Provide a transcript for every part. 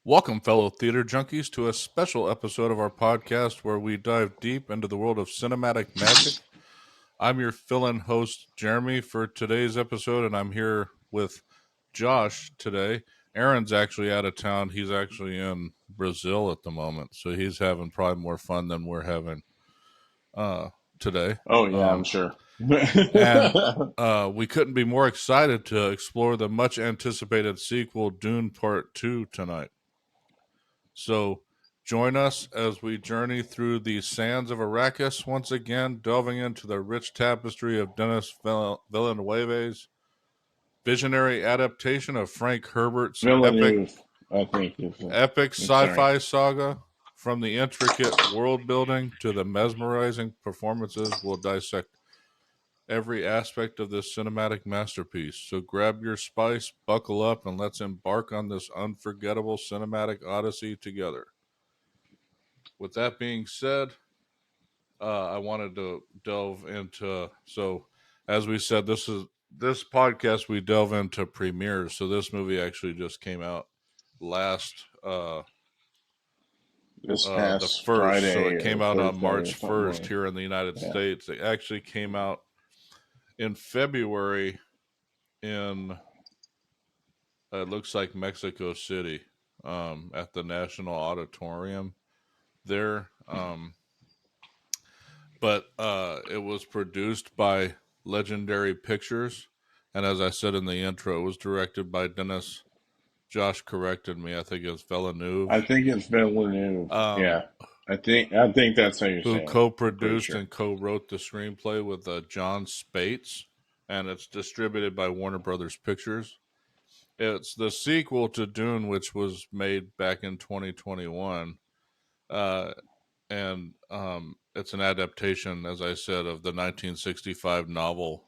Welcome, fellow theater junkies, to a special episode of our podcast where we dive deep into the world of cinematic magic. I'm your fill-in host, Jeremy, for today's episode, and I'm here with Josh today. Aaron's actually out of town. He's actually in Brazil at the moment, so he's having probably more fun than we're having today. Oh yeah, I'm sure. And we couldn't be more excited to explore the much-anticipated sequel, Dune Part Two, tonight. So join us as we journey through the sands of Arrakis once again, delving into the rich tapestry of Denis Villeneuve's visionary adaptation of Frank Herbert's Villeneuve, I think epic I'm sorry. sci-fi saga. From the intricate world building to the mesmerizing performances, we'll dissect every aspect of this cinematic masterpiece. So grab your spice, buckle up, and let's embark on this unforgettable cinematic odyssey together. With that being said, I wanted to delve into. So, as we said, this podcast we delve into premieres. So this movie actually just came out last This the past first. So Friday it or came out on Thursday or March something 1st like here in the United yeah. States. It actually came out in February in it looks like Mexico City, at the National Auditorium there. But it was produced by Legendary Pictures, and as I said in the intro, it was directed by Denis. Josh corrected me. I think it's I Villeneuve, think it's Villeneuve. um, Yeah. I think that's how you who say it. I'm pretty co-produced sure. and co-wrote the screenplay with John Spates, and it's distributed by Warner Brothers Pictures. It's the sequel to Dune, which was made back in 2021. And it's an adaptation, as I said, of the 1965 novel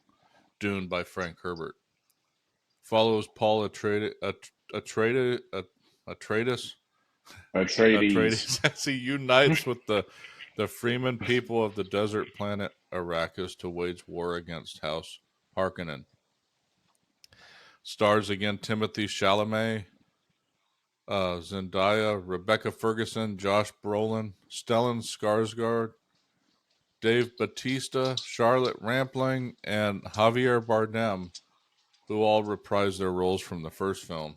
Dune by Frank Herbert. Follows Paul Atreides Atreides. as he unites with the Freeman people of the desert planet Arrakis to wage war against House Harkonnen. Stars again Timothy Chalamet, Zendaya, Rebecca Ferguson, Josh Brolin, Stellan Skarsgård, Dave Bautista, Charlotte Rampling, and Javier Bardem, who all reprised their roles from the first film.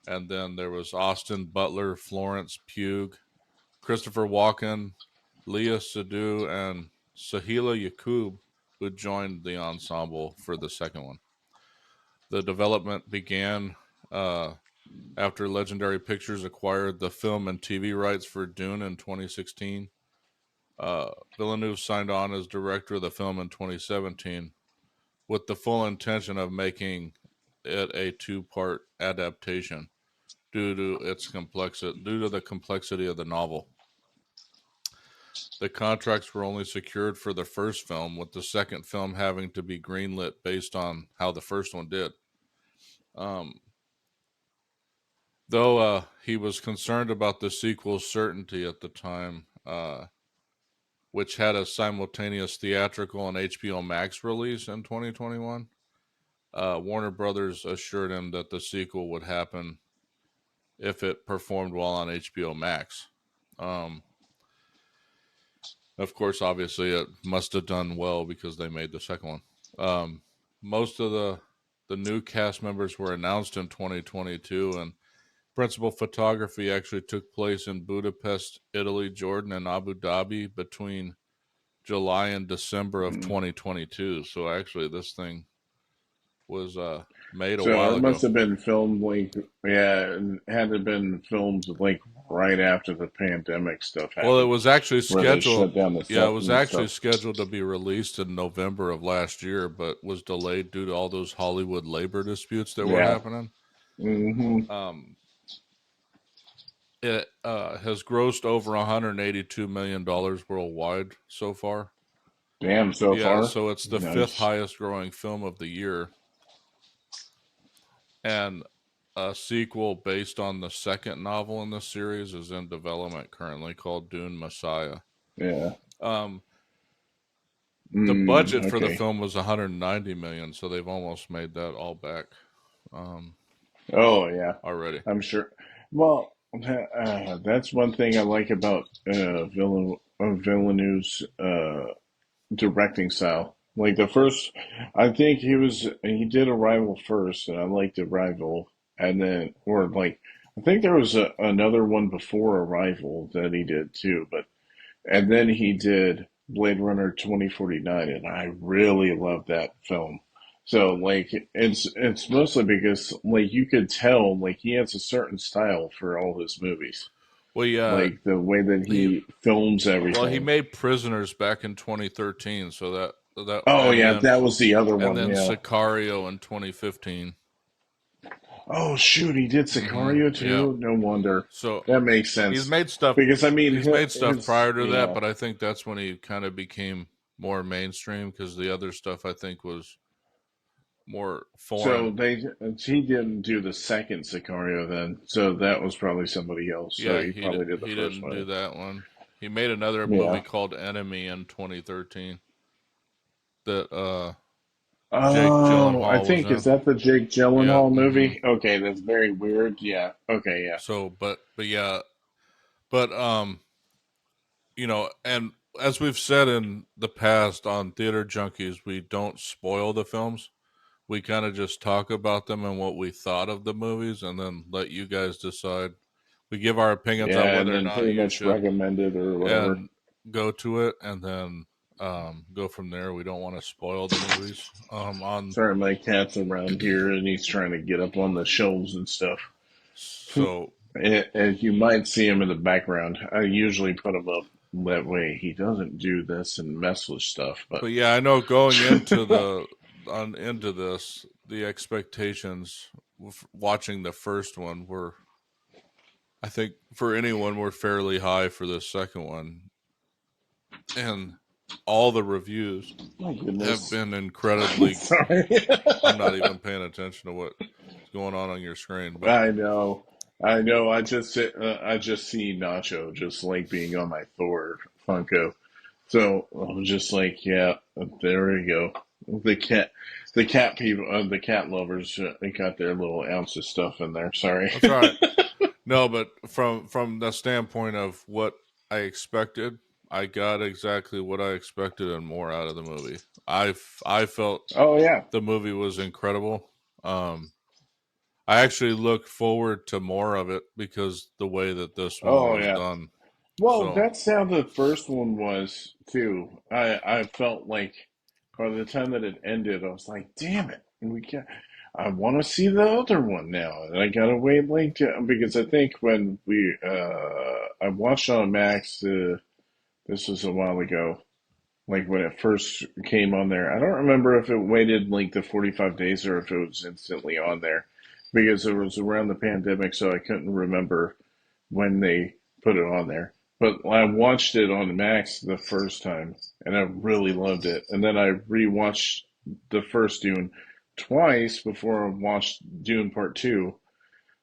And then there was Austin Butler, Florence Pugh, Christopher Walken, Leah Seydoux, and Sahila Yaqub, who joined the ensemble for the second one. The development began after Legendary Pictures acquired the film and TV rights for Dune in 2016. Villeneuve signed on as director of the film in 2017 with the full intention of making it a two-part adaptation due to the complexity of the novel. The contracts were only secured for the first film, with the second film having to be greenlit based on how the first one did. Though he was concerned about the sequel's certainty at the time, which had a simultaneous theatrical and HBO Max release in 2021, Warner Brothers assured him that the sequel would happen if it performed well on HBO Max. Of course, obviously, it must have done well because they made the second one. Most of the new cast members were announced in 2022, and principal photography actually took place in Budapest, Italy, Jordan, and Abu Dhabi between July and December of 2022. So actually, this thing was made a So while it must ago. have been filmed it had to have been filmed like right after the pandemic stuff Well, it happened, was actually where they scheduled. shut down the Yeah, it sets was and actually stuff. scheduled to be released in November of last year, but was delayed due to all those Hollywood labor disputes that were Yeah. happening. hmm Um, it has grossed over $182 million worldwide so far. Damn, so Yeah, far. so it's the fifth Nice. highest growing film of the year, and a sequel based on the second novel in the series is in development currently, called Dune Messiah. Yeah. Um, the budget for the Okay. film was 190 million, so they've almost made that all back um, Oh yeah, already. I'm sure. Well, That's one thing I like about Villeneuve's directing style. Like the first, I think he did Arrival first, and I liked Arrival, and then or like I think there was another one before Arrival that he did too, but and then he did Blade Runner 2049, and I really love that film. So like it's mostly because like you could tell like he has a certain style for all his movies. Well, yeah, Like the way that he he films well he everything. made Prisoners back in 2013, so that Oh yeah, that was the other and one, then yeah. Sicario in 2015. Oh shoot, he did Sicario Yeah. too? No wonder. So That makes he's sense. made stuff. Because I mean He's made stuff his prior to that, yeah. but I think that's when he kind of became more mainstream because the other stuff I think was more So foreign. he didn't do the second Sicario then. So that was probably somebody else. So Yeah, he probably did the he first didn't do one. that one. He made another movie Yeah. called Enemy in 2013 that Jake Oh, I Gyllenhaal was think is in. that the Jake Yeah. Gyllenhaal movie? Okay, that's very weird. Yeah. Okay, yeah. So, but yeah, but and as we've said in the past on Theater Junkies, we don't spoil the films. We kind of just talk about them and what we thought of the movies, and then let you guys decide. We give our opinions on Yeah, and whether or then not pretty you much should recommend it or whatever. and go to it, and then go from there. We don't want to spoil the movies. On Sorry, my cat's around here and he's trying to get up on the shelves and stuff. so, And you might see him in the background. I usually put him up that way. He doesn't do this and mess with stuff, but but yeah, I know going into this, the expectations watching the first one were, I think, for anyone, were fairly high for the second one, and all the reviews my have goodness. been incredibly. Sorry. I'm not even paying attention to what's going on your screen, but I know. I know. I just see Nacho just like being on my Thor Funko. So I'm just like, yeah, there we go. The cat people, the cat lovers, they got their little ounce of stuff in there. Sorry. that's all right. No, but from the standpoint of what I expected, I got exactly what I expected and more out of the movie. I felt Oh yeah. the movie was incredible. I actually look forward to more of it because the way that this one Oh was yeah. done. Well, So that's how the first one was too. I felt like by the time that it ended, I was like, damn it, we can I want to see the other one now, and I gotta wait like because I think when we I watched on Max. This was a while ago, like when it first came on there. I don't remember if it waited like the 45 days or if it was instantly on there, because it was around the pandemic, so I couldn't remember when they put it on there. But I watched it on Max the first time, and I really loved it. And then I rewatched the first Dune twice before I watched Dune Part Two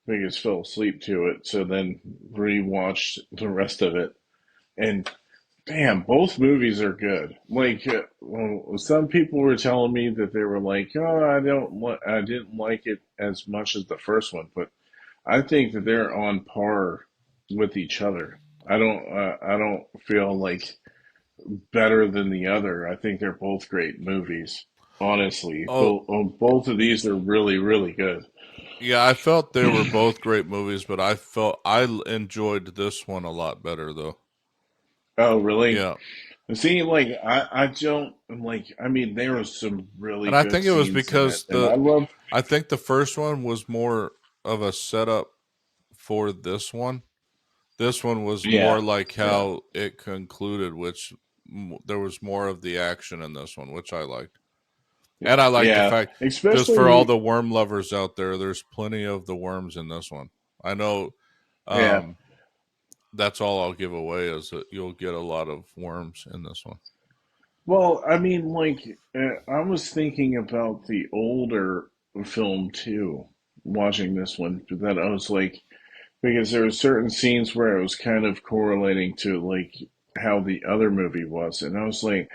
because I fell asleep to it. So then rewatched the rest of it, and damn, both movies are good. Like well, some people were telling me that they were like, "Oh, I didn't like it as much as the first one," but I think that they're on par with each other. I don't feel like better than the other. I think they're both great movies. Honestly, oh both of these are really really good. yeah, I felt they were both great movies, but I felt enjoyed this one a lot better though. Oh, really? Yeah. See, like I don't like. I mean, there was some really And I good think it was scenes in it, because and I love. I think the first one was more of a setup for this one. This one was more Yeah, like yeah, how it concluded, which there was more of the action in this one, which I liked. And I like the yeah. fact, just for all Especially, the worm lovers out there, there's plenty of the worms in this one. I know yeah. um, that's all I'll give away is that you'll get a lot of worms in this one. Well, I mean, like, I was thinking about the older film too, watching this one, that I was like, because there were certain scenes where it was kind of correlating to like how the other movie was, and I was like,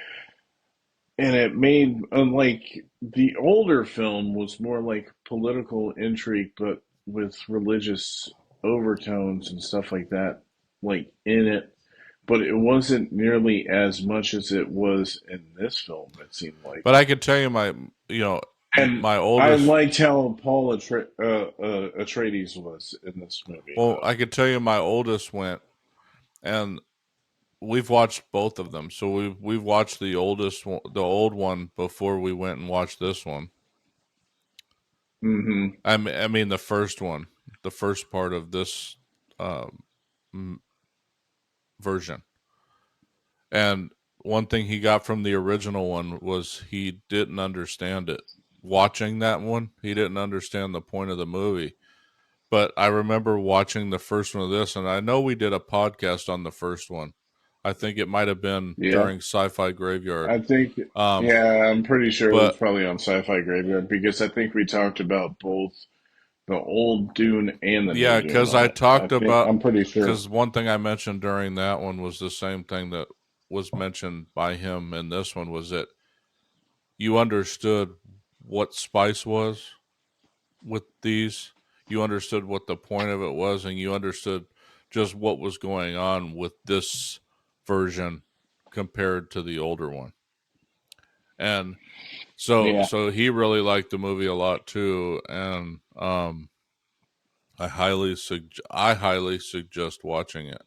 and it made like the older film was more like political intrigue, but with religious overtones and stuff like that, like in it, but it wasn't nearly as much as it was in this film. It seemed like, But I could tell you and my I oldest. liked how Paul Atreides was in this movie, Well, though. I could tell you my oldest went, and we've watched both of them. So we've watched the old one before we went and watched this one. Hmm. I mean the first one, the first part of this um, version. And one thing he got from the original one was he didn't understand it. Watching that one, he didn't understand the point of the movie. But I remember watching the first one of this, and I know we did a podcast on the first one. I think it might have been Yeah, during Sci-Fi Graveyard. I think. Um, Yeah, I'm pretty sure it was but probably on Sci-Fi Graveyard because I think we talked about both the old Dune and the new yeah, Dune because on I it. I talked think about I'm pretty sure. because one thing I mentioned during that one was the same thing that was mentioned by him in this one was that you understood what spice was with these. You understood what the point of it was, and you understood just what was going on with this version compared to the older one. And Yeah, so he really liked the movie a lot too, and I highly suggest watching it.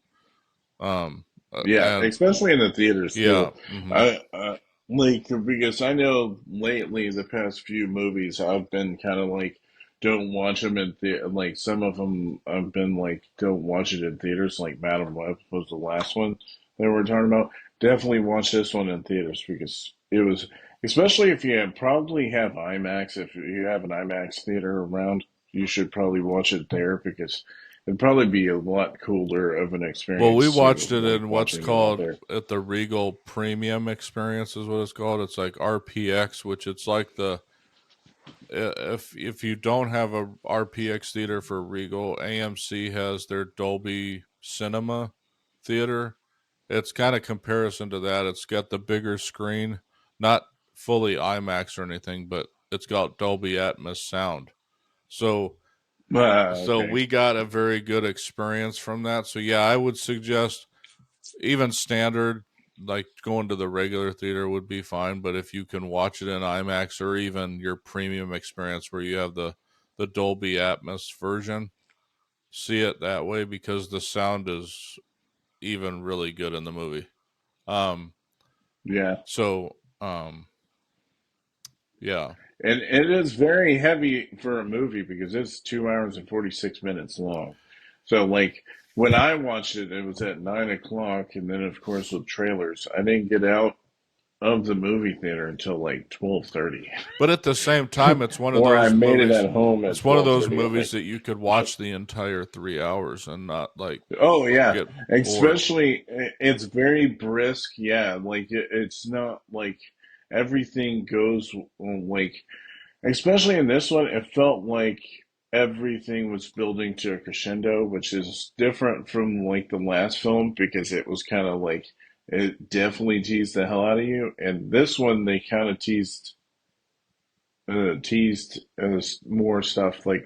yeah, And especially in the theaters yeah, too. hmm I like because I know lately the past few movies I've been kind of like don't watch them in like some of them I've been like don't watch it in theaters. Like Madam Web was the last one that we're talking about. Definitely watch this one in theaters because it was especially if you probably have IMAX. If you have an IMAX theater around, you should probably watch it there because it'd probably be a lot cooler of an well, we experience too, watched it like in what's watching it out called there. at the Regal Premium Experience is what it's called. It's like RPX, which it's like the if you don't have a RPX theater for Regal, AMC has their Dolby Cinema theater. It's kind of comparison to that. It's got the bigger screen, not fully IMAX or anything, but it's got Dolby Atmos sound. So Okay. we got a very good experience from that. So yeah, I would suggest even standard like going to the regular theater would be fine, but if you can watch it in IMAX or even your premium experience where you have the Dolby Atmos version, see it that way because the sound is even really good in the movie. Um Yeah. so um yeah. And it is very heavy for a movie because it's 2 hours and 46 minutes long. So, like, when I watched it, it was at 9 o'clock. And then, of course, with trailers, I didn't get out of the movie theater until like 12:30. But at the same time it's one of Or I those made it movies at home at it's one of those 12:30. I'm movies like, that you could watch the entire 3 hours and not like oh yeah, get bored. especially it's very brisk. Yeah, like it's not like everything goes like, especially in this one, it felt like everything was building to a crescendo, which is different from like the last film because it was kind of like it definitely teased the hell out of you. And this one, they kind of teased more stuff like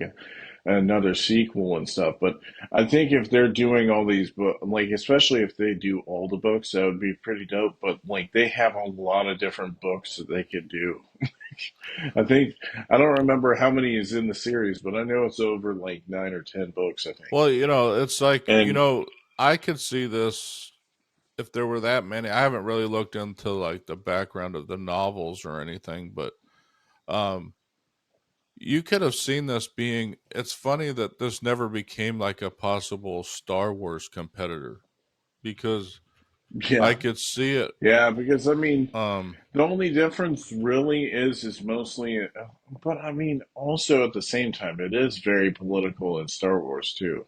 another sequel and stuff. But I think if they're doing all these books, like especially if they do all the books, that would be pretty dope. But like they have a lot of different books that they could do. I think I don't remember how many is in the series, but I know it's over like 9 or 10 books. I think. Well, it's like, And I could see this if there were that many. I haven't really looked into like the background of the novels or anything, but um you could have seen this being it's funny that this never became like a possible Star Wars competitor because I yeah, could see it yeah, because I mean, um the only difference really is mostly, but I mean, also at the same time, it is very political in Star Wars too,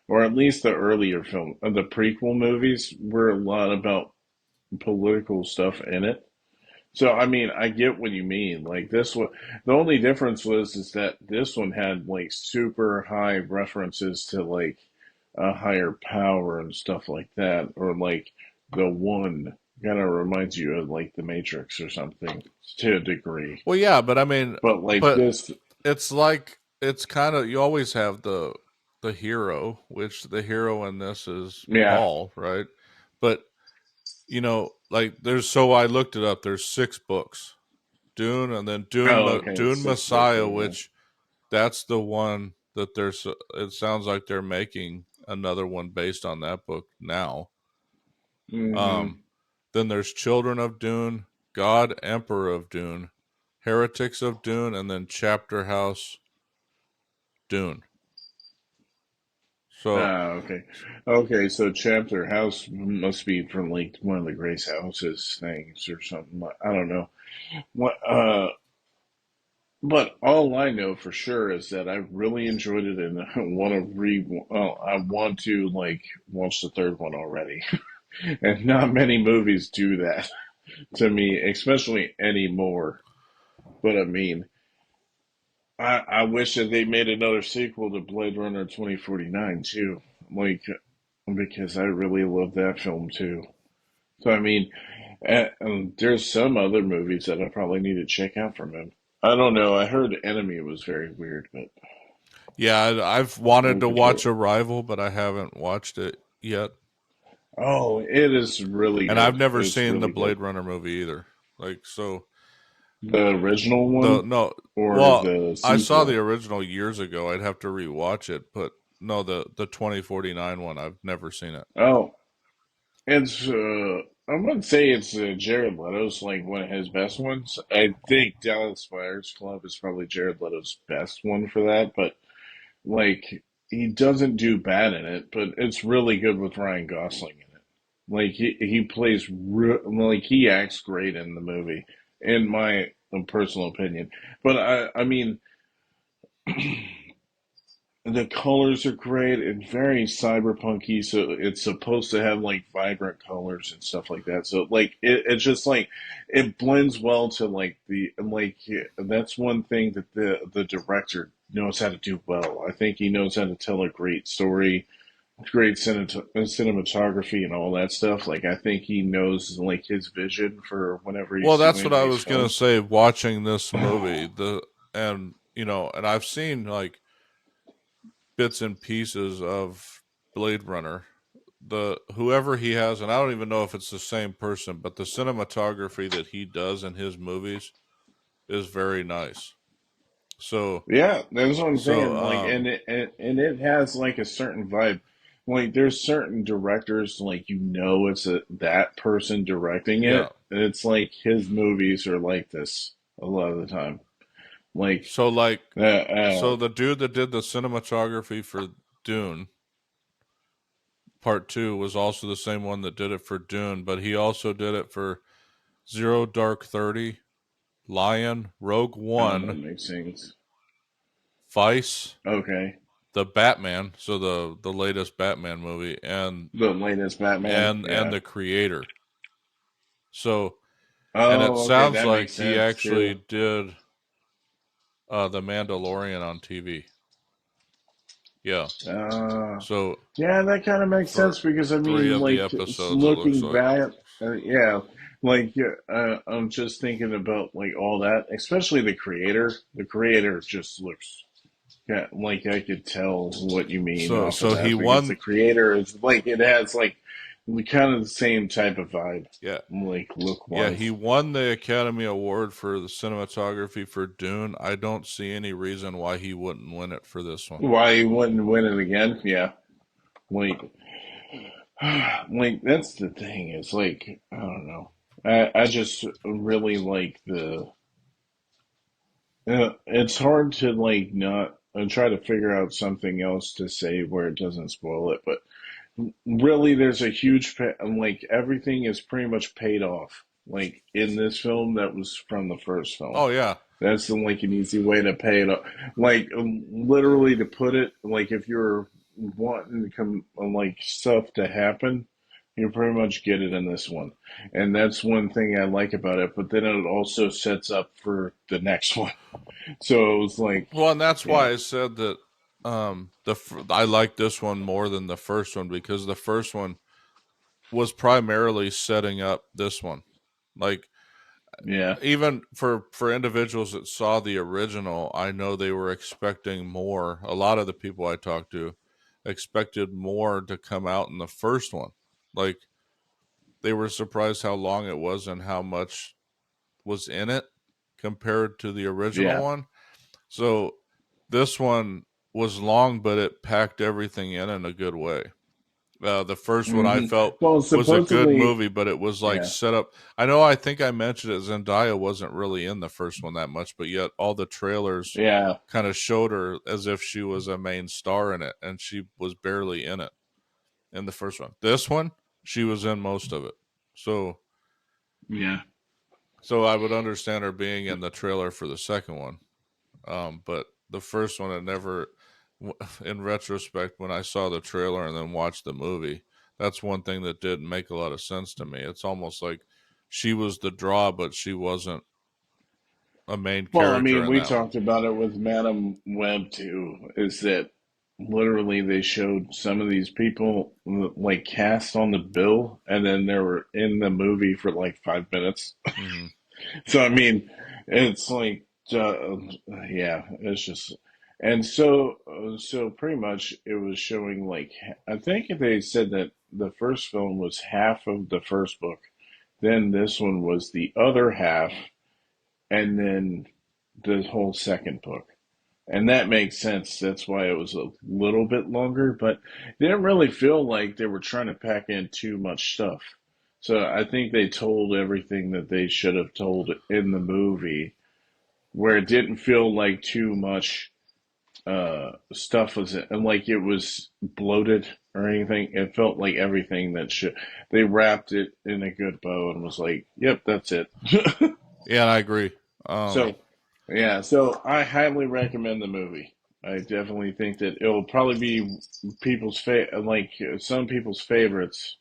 or at least the earlier the prequel movies were a lot about political stuff in it. So I mean, I get what you mean. Like this one, the only difference was is that this one had like super high references to like a higher power and stuff like that, or like the one kind of reminds you of like the Matrix or something to a degree. well yeah, but I mean But like but this, it's like it's kind of you always have the the hero, which the hero in this is Yeah. Paul, right? But like there's so I looked it up. There's 6 books, Dune, and then Oh, okay. Dune Six books Messiah, total. which that's the one that there's. It sounds like they're making another one based on that book now. Mm-hmm. Um, then there's Children of Dune, God Emperor of Dune, Heretics of Dune, and then Chapter House Dune. So Okay. Okay, so Chapter House must be from like one of the Grace Houses things or something. I don't know. What but all I know for sure is that I really enjoyed it and I want to I want to like watch the third one already. And not many movies do that to me, especially anymore. But I mean, I wish that they made another sequel to Blade Runner 2049 too. Like, because I really love that film too. So I mean, there's some other movies that I probably need to check out from him. I don't know. I heard Enemy was very weird, but yeah, I've wanted we to could try. watch Arrival, but I haven't watched it yet, Oh, it is really and I've good. never It's seen the really good. Blade Runner movie either. Like so, The original the one no, or well, the I saw the sequel? original years ago. I'd have to rewatch it, but no, the 2049 one. I've never seen it. Oh, it's I wouldn't say it's Jared Leto's like one of his best ones. I think Dallas Buyers Club is probably Jared Leto's best one for that, but like he doesn't do bad in it, but it's really good with Ryan Gosling in it. Like he plays like he acts great in the movie, in my personal opinion. But I mean the colors are great and very cyberpunky, so it's supposed to have like vibrant colors and stuff like that. So like it's just like it blends well to like the like that's one thing that the director knows how to do well. I think he knows how to tell a great story, great cinematography and all that stuff. Like I think he knows like his vision for whenever Well, he's that's what doing I these was gonna films. say. Watching this movie, and and I've seen like bits and pieces of Blade Runner. The whoever he has, and I don't even know if it's the same person, but the cinematography that he does in his movies is very nice. So, Yeah, that's what I'm so saying. Like, and it has like a certain vibe. Like, there's certain directors, like it's that person directing yeah. it. And it's like his movies are like this a lot of the time. Like, So like, uh, so the dude that did the cinematography for Dune Part Two was also the same one that did it for Dune, but he also did it for Zero Dark 30, Lion, Rogue that One, makes sense. Vice, Okay, the Batman, so the latest Batman movie, the latest Batman. and Yeah. the Creator. So, and it Oh, okay, sounds that like makes he sense actually too. did the Mandalorian on TV. Yeah. Uh, So yeah, that kind of makes for sense because I three mean, of the like, it's episodes, it looks looking like. back, yeah, like, I'm just thinking about like all that, especially the creator. The creator just looks, yeah, like I could tell what you mean So off of so he that because the won. creator is like it has like kind of the same type of vibe, Yeah. like look Yeah, wise. he won the Academy Award for the cinematography for Dune. I don't see any reason why he wouldn't win it for this one. Why he wouldn't win it again? Yeah, like like that's the thing is like I don't know. I just really like the. It's hard to like not try to figure out something else to say where it doesn't spoil it, but really, there's a huge like everything is pretty much paid off. Like in this film, that was from the first film. Oh yeah. That's the like an easy way to pay it off. Like literally to put it, like if you're wanting to come like stuff to happen, you pretty much get it in this one, and that's one thing I like about it. But then it also sets up for the next one. So it was like, Well, and that's yeah, why I said that I like this one more than the first one because the first one was primarily setting up this one. Like yeah, even for individuals that saw the original, I know they were expecting more. A lot of the people I talked to expected more to come out in the first one. Like they were surprised how long it was and how much was in it compared to the original Yeah. one. So this one was long, but it packed everything in a good way. The first one I Hmm. felt Well, was a good supposedly, movie, but it was like yeah, set up. I think I mentioned it. Zendaya wasn't really in the first one that much, but yet all the trailers yeah, kind of showed her as if she was a main star in it, and she was barely in it in the first one. This one, she was in most of it. So, yeah. so I would understand her being in the trailer for the second one. But the first one, I never, in retrospect, when I saw the trailer and then watched the movie, that's one thing that didn't make a lot of sense to me. It's almost like she was the draw, but she wasn't a main Well, I character mean, in we that one. talked about it with Madam Web too. Is that literally they showed some of these people like cast on the bill, and then they were in the movie for like 5 minutes. Mm-hmm. So I mean, it's like, yeah, it's just, and so pretty much it was showing like I think they said that the first film was half of the first book, then this one was the other half, and then the whole second book. And that makes sense. That's why it was a little bit longer, but it didn't really feel like they were trying to pack in too much stuff. So I think they told everything that they should have told in the movie, where it didn't feel like too much stuff was and like it was bloated or anything. It felt like everything that should they wrapped it in a good bow and was like, "Yep, that's it." Yeah, I agree. Um, So, yeah, so I highly recommend the movie. I definitely think that it'll probably be some people's favorites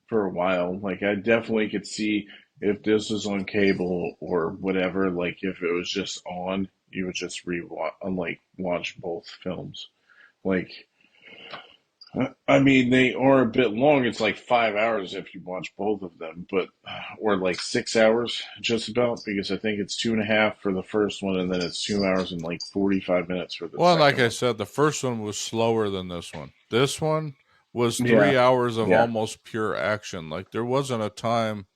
for a while. Like I definitely could see if this was on cable or whatever. Like if it was just on, you would just rewatch, like watch both films. Like I mean, they are a bit long. It's like 5 hours if you watch both of them, but or like 6 hours just about because I think it's 2.5 for the first one, and then it's 2 hours and like 45 minutes for the well, like second I one. said, the first one was slower than this one. This one was Yeah, 3 hours of yeah, almost pure action. Like there wasn't a time.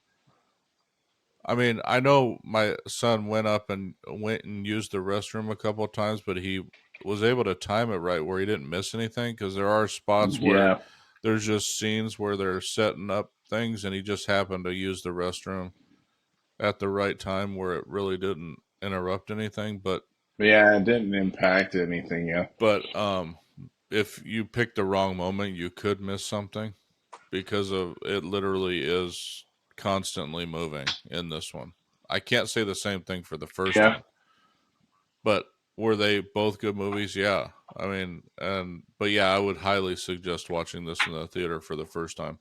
I mean, I know my son went and used the restroom a couple of times, but he was able to time it right where he didn't miss anything because there are spots where yeah, there's just scenes where they're setting up things and he just happened to use the restroom at the right time where it really didn't interrupt anything. yeah. It didn't impact anything. Yeah, But if you pick the wrong moment, you could miss something because of it literally is constantly moving in this one. I can't say the same thing for the first yeah, one, but were they both good movies? Yeah. I mean, but yeah, I would highly suggest watching this in the theater for the first time.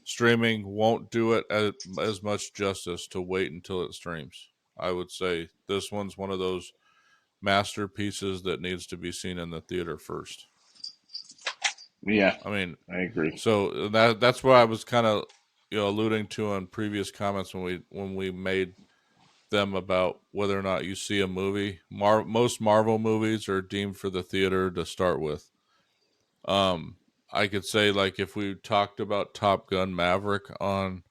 Streaming won't do it as much justice to wait until it streams. I would say this one's one of those masterpieces that needs to be seen in the theater first. yeah. I mean, I agree. so that's what I was kind of alluding to in previous comments when we made them about whether or not you see a movie. Most Marvel movies are deemed for the theater to start with. Um, I could say like if we talked about Top Gun Maverick on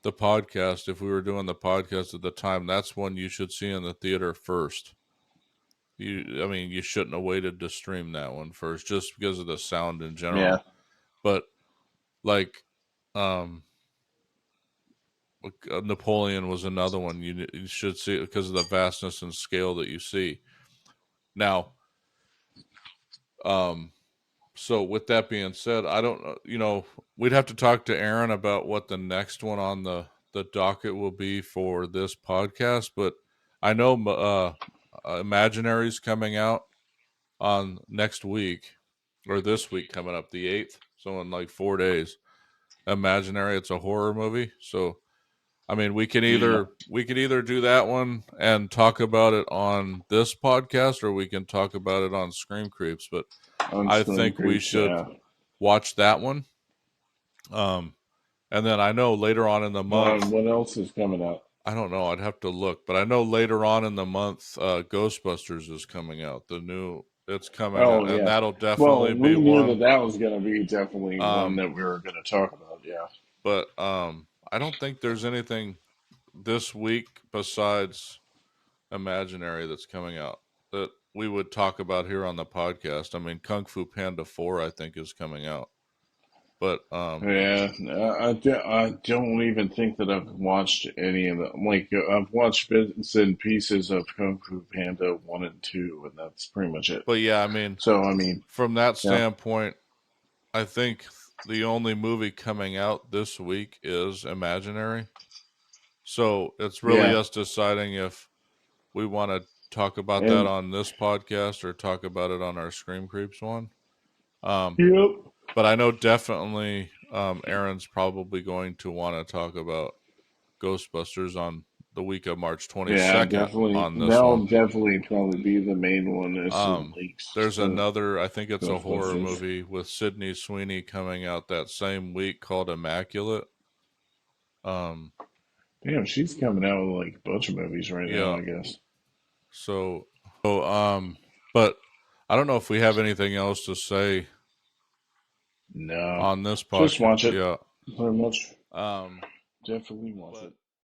the podcast, if we were doing the podcast at the time, that's one you should see in the theater first. I mean, you shouldn't have waited to stream that one first, just because of the sound in Yeah, general. But like, um, Napoleon was another one you should see because of the vastness and scale that you see. Now, um, so with that being said, I don't know. We'd have to talk to Aaron about what the next one on the docket will be for this podcast. But I know Imaginary's coming out on next week or this week coming up the 8th. So in like 4 days, Imaginary. It's a horror movie. So I mean, yeah. we could either do that one and talk about it on this podcast, or we can talk about it on Scream Creeps. But On I Screen think we Creeps. should Yeah. watch that one. Um, and then I know later on in the month, What else is coming out? I don't know, I'd have to look, but I know later on in the month, Ghostbusters is coming out. The new it's coming, Oh and yeah. that'll Well, definitely be we knew that one. that was going to be definitely one Um, that we were going to talk about. Yeah. but I don't think there's anything this week besides Imaginary that's coming out that we would talk about here on the podcast. I mean, Kung Fu Panda 4, I think, is coming out. But Yeah, I don't even think that I've watched any of them. Like, I've watched bits and pieces of Kung Fu Panda 1 and 2, and that's pretty much it. but yeah, I mean, So, I mean, from that yeah. standpoint, I think the only movie coming out this week is Imaginary. So it's really Yeah. us deciding if we want to talk about that And, on this podcast or talk about it on our Scream Creeps one. Um, yep. but I know definitely Aaron's probably going to want to talk about Ghostbusters on the week of March Yeah, 22nd definitely. on this That'll one. definitely probably be the main one as it leaks There's of another, I think it's a horror Ghostbusters. movie with Sydney Sweeney coming out that same week called Immaculate. Um, Damn, she's coming out with like a bunch of movies right now, yeah. I guess. But I don't know if we have anything else to say No. on this Just podcast. watch it. Yeah. Pretty much. Um, Definitely watch but it.